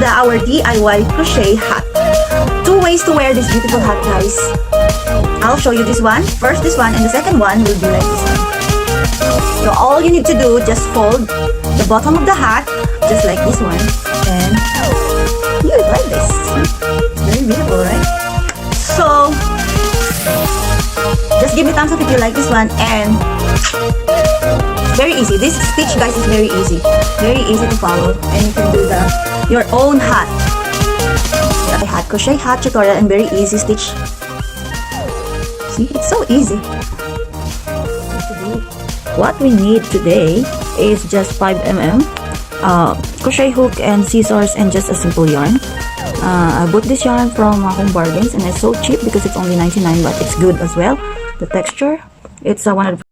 to our DIY crochet hat. 2 ways to wear this beautiful hat, guys. I'll show you this one. First this one, and the second one will be like this one. So all you need to do, just fold the bottom of the hat, just like this one, and you like this. It's very beautiful, right? So just give me thumbs up if you like this one, and it's very easy. This stitch, guys, is very easy to follow, and you can do your own hat. I had crochet hat tutorial and very easy stitch. See, it's so easy. What we need today is just 5mm crochet hook and scissors and just a simple yarn. I bought this yarn from Home Bargains, and it's so cheap because it's only 99, but it's good as well. The texture, it's one of the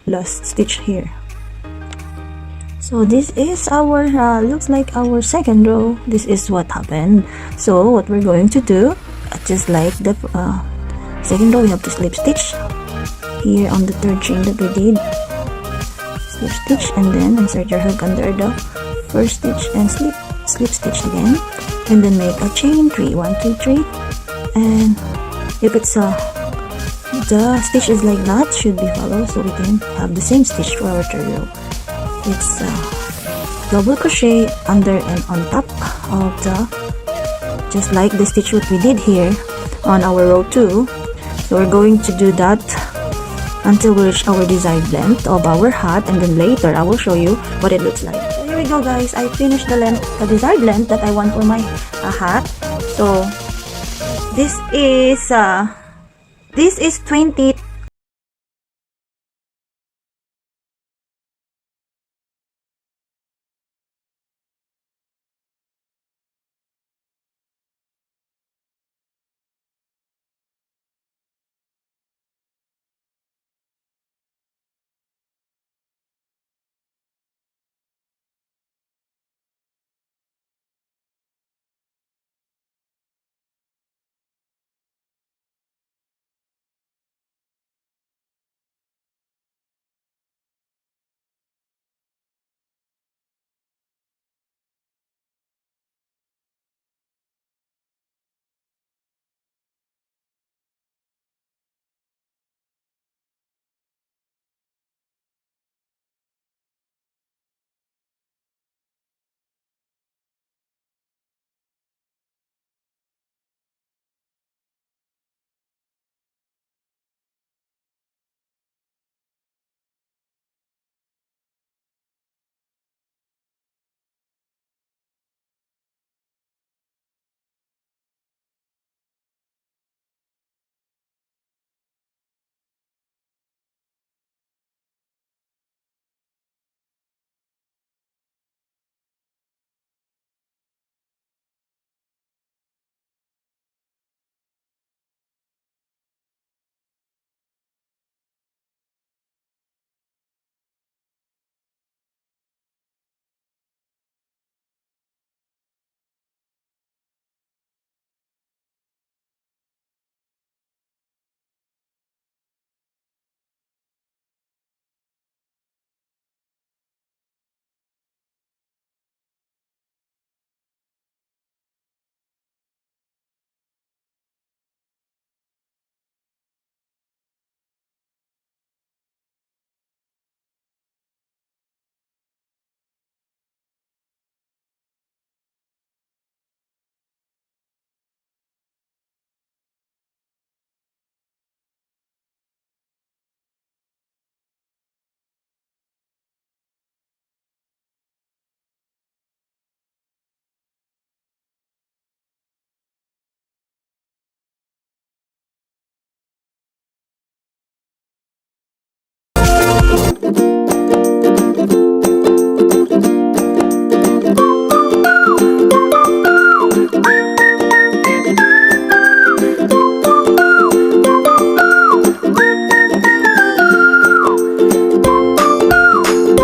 last stitch here. So this is our looks like our second row. This is what happened. So what we're going to do, just like the second row, we have to slip stitch here on the third chain that we did. Slip stitch, and then insert your hook under the first stitch and slip stitch again, and then make a chain 3, 1 2 3, and if it's the stitch is like that, should be followed, so we can have the same stitch for our third row. It's double crochet under and on top of the, just like the stitch what we did here on our row 2. So we're going to do that until we reach our desired length of our hat, and then later I will show you what it looks like. So here we go, guys. I finished the desired length that I want for my hat. So this is 22